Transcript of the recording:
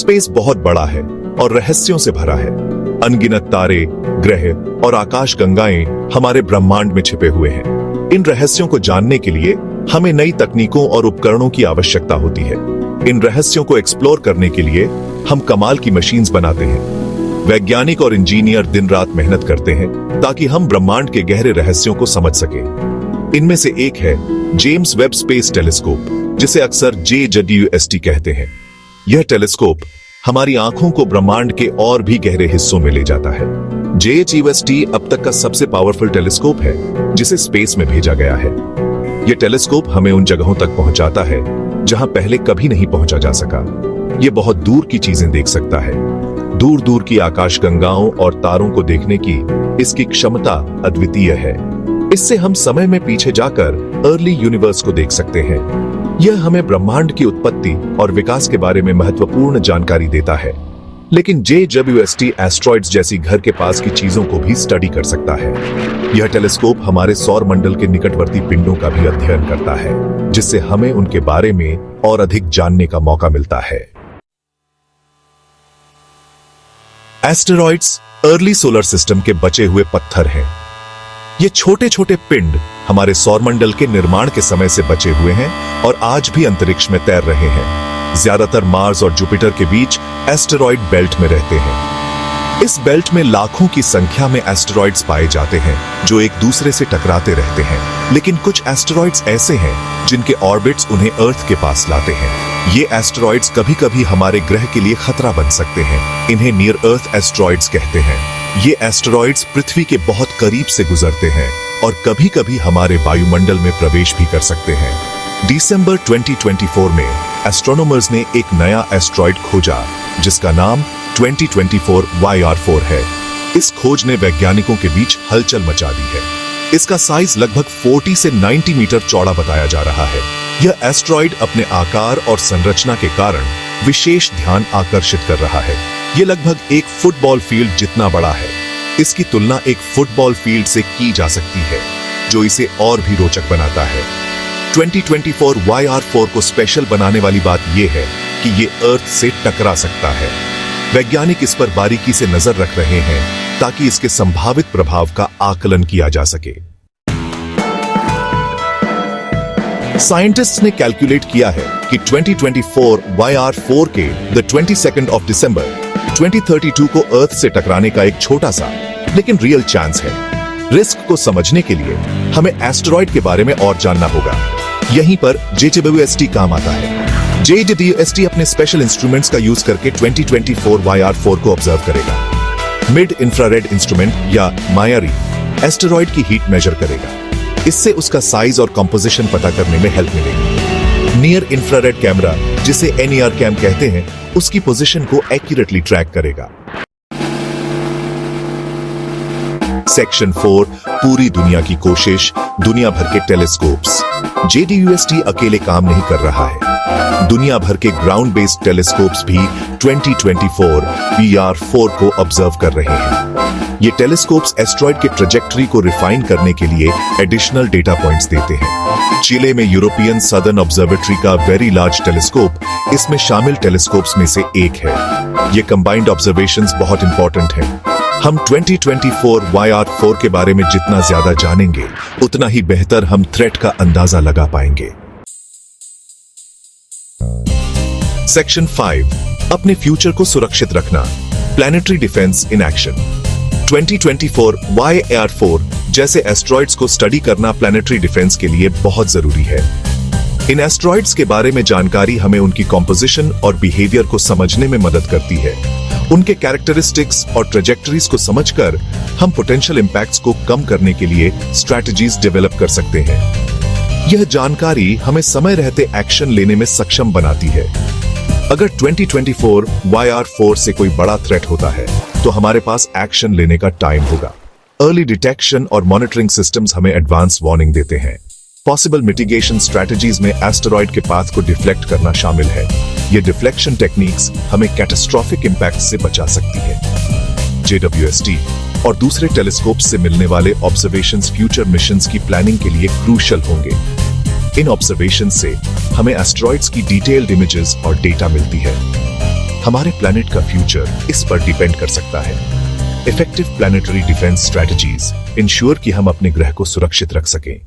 Space बहुत बड़ा है और रहस्यों से भरा है। अनगिनत तारे, ग्रह और आकाश गंगाएं हमारे ब्रह्मांड में छिपे हुए हैं। इन रहस्यों को जानने के लिए हमें नई तकनीकों और उपकरणों की आवश्यकता होती है। इन रहस्यों को एक्सप्लोर करने के लिए हम कमाल की मशीन्स बनाते हैं। वैज्ञानिक और इंजीनियर दिन रात मेहनत करते हैं ताकि हम ब्रह्मांड के गहरे रहस्यों को समझ सकें। इनमें से एक है जेम्स वेब स्पेस टेलीस्कोप, जिसे अक्सर JWST कहते हैं। यह टेलीस्कोप हमारी आंखों को ब्रह्मांड के और भी गहरे हिस्सों में ले जाता है। JWST अब तक का सबसे पावरफुल टेलीस्कोप है जिसे स्पेस में भेजा गया है। यह टेलीस्कोप हमें उन जगहों तक पहुंचाता है जहां पहले कभी नहीं पहुंचा जा सका। यह बहुत दूर की चीजें देख सकता है। दूर दूर की आकाशगंगाओं और तारों को देखने की इसकी क्षमता अद्वितीय है। इससे हम समय में पीछे जाकर अर्ली यूनिवर्स को देख सकते हैं। यह हमें ब्रह्मांड की उत्पत्ति और विकास के बारे में महत्वपूर्ण जानकारी देता है। लेकिन JWST एस्ट्रॉइड्स जैसी घर के पास की चीजों को भी स्टडी कर सकता है। यह टेलीस्कोप हमारे सौर मंडल के निकटवर्ती पिंडों का भी अध्ययन करता है, जिससे हमें उनके बारे में और अधिक जानने का मौका मिलता है। एस्टेरॉइड्स अर्ली सोलर सिस्टम के बचे हुए पत्थर हैं। ये छोटे छोटे पिंड हमारे सौरमंडल के निर्माण के समय से बचे हुए हैं और आज भी अंतरिक्ष में तैर रहे हैं। ज्यादातर मार्स और जुपिटर के बीच एस्टेरॉइड बेल्ट में रहते हैं। इस बेल्ट में लाखों की संख्या में एस्टेरॉइड्स पाए जाते हैं जो एक दूसरे से टकराते रहते हैं। लेकिन कुछ एस्टेरॉइड्स ऐसे हैं जिनके ऑर्बिट्स उन्हें अर्थ के पास लाते हैं। ये एस्टेरॉइड्स कभी-कभी हमारे ग्रह के लिए खतरा बन सकते हैं। इन्हें नियर अर्थ एस्टेरॉइड्स कहते हैं। ये एस्टेरॉइड्स पृथ्वी के बहुत करीब से गुजरते हैं और कभी-कभी हमारे वायुमंडल में प्रवेश भी कर सकते हैं। दिसंबर 2024 में एस्ट्रोनॉमर्स ने एक नया एस्टेरॉइड खोजा जिसका नाम 2024 YR4 है। इस खोज ने वैज्ञानिकों के बीच हलचल मचा दी है। इसका साइज लगभग 40 से 90 मीटर चौड़ा बताया जा रहा है। यह एस्टेरॉइड अपने आकार और संरचना के कारण विशेष ध्यान आकर्षित कर रहा है। यह लगभग एक फुटबॉल फील्ड जितना बड़ा है। इसकी तुलना एक फुटबॉल फील्ड से की जा सकती है, जो इसे और भी रोचक बनाता है। 2024 YR4 को स्पेशल बनाने वाली बात यह है कि यह अर्थ से टकरा सकता है। वैज्ञानिक इस पर बारीकी से नजर रख रहे हैं ताकि इसके संभावित प्रभाव का आकलन किया जा सके। साइंटिस्ट्स ने कैलकुलेट किया है कि 2024 YR4 के द 22nd of December 2032 को अर्थ से टकराने का एक छोटा सा लेकिन रियल चांस है। रिस्क को समझने के लिए हमें एस्टेरॉइड के बारे में और जानना होगा। यहीं पर JWST काम आता है। JWST अपने स्पेशल इंस्ट्रूमेंट्स का यूज करके 2024 YR4 को ऑब्जर्व करेगा। मिड इंफ्रारेड इंस्ट्रूमेंट या मायरी एस्टेरॉइड की हीट मेजर करेगा। इससे उसका साइज और कंपोजिशन पता करने में हेल्प मिलेगी। नियर इंफ्रारेड कैमरा, जिसे NER कैम कहते हैं, उसकी पोजीशन को एक्यूरेटली ट्रैक करेगा। सेक्शन 4 पूरी दुनिया की कोशिश, दुनिया भर के टेलीस्कोप्स। JWST अकेले काम नहीं कर रहा है। दुनिया भर के ग्राउंड बेस्ड टेलीस्कोप्स भी 2024 YR4 को ऑब्जर्व कर रहे हैं। ये टेलीस्कोप्स एस्टेरॉइड के ट्रेजेक्टरी को रिफाइन करने के लिए एडिशनल डेटा पॉइंट्स देते हैं। चिले में यूरोपियन सदर्न ऑब्जर्वेटरी का वेरी लार्ज टेलीस्कोप इसमें शामिल टेलीस्कोप्स में से एक है। ये कंबाइंड ऑब्जर्वेशंस बहुत इंपॉर्टेंट हैं। हम 2024 YR4 के बारे में जितना ज्यादा जानेंगे उतना ही बेहतर हम थ्रेट का अंदाजा लगा पाएंगे। सेक्शन 5 अपने फ्यूचर को सुरक्षित रखना, planetary defence in action. 2024 YR4 जैसे एस्टेरॉइड्स को स्टडी करना प्लैनेटरी डिफेंस के लिए बहुत जरूरी है। इन एस्टेरॉइड्स के बारे में जानकारी हमें उनकी कॉम्पोजिशन और बिहेवियर को समझने में मदद करती है। उनके कैरेक्टरिस्टिक्स और ट्रेजेक्टरीज को समझकर हम पोटेंशियल इंपैक्ट्स को कम करने के लिए स्ट्रैटेजीज डेवलप कर सकते हैं। यह जानकारी हमें समय रहते एक्शन लेने में सक्षम बनाती है। अगर 2024 YR4 से कोई बड़ा थ्रेट होता है तो हमारे पास एक्शन लेने का टाइम होगा। अर्ली डिटेक्शन और मॉनिटरिंग सिस्टम्स हमें एडवांस वार्निंग देते हैं। पॉसिबल मिटिगेशन स्ट्रैटेजीज में एस्टेरॉइड के पाथ को डिफ्लेक्ट करना शामिल है। ये डिफ्लेक्शन टेक्निक्स हमें कैटास्ट्रोफिक इंपैक्ट से बचा सकती है। JWST और दूसरे टेलीस्कोप से मिलने वाले ऑब्जर्वेशंस फ्यूचर मिशंस की प्लानिंग के लिए क्रूशियल होंगे। इन ऑब्जर्वेशन से हमें एस्टेरॉइड्स की डिटेल्ड इमेजेस और डेटा मिलती है। हमारे प्लैनेट का फ्यूचर इस पर डिपेंड कर सकता है। Effective planetary defence strategies ensure कि हम अपने ग्रह को सुरक्षित रख सकें।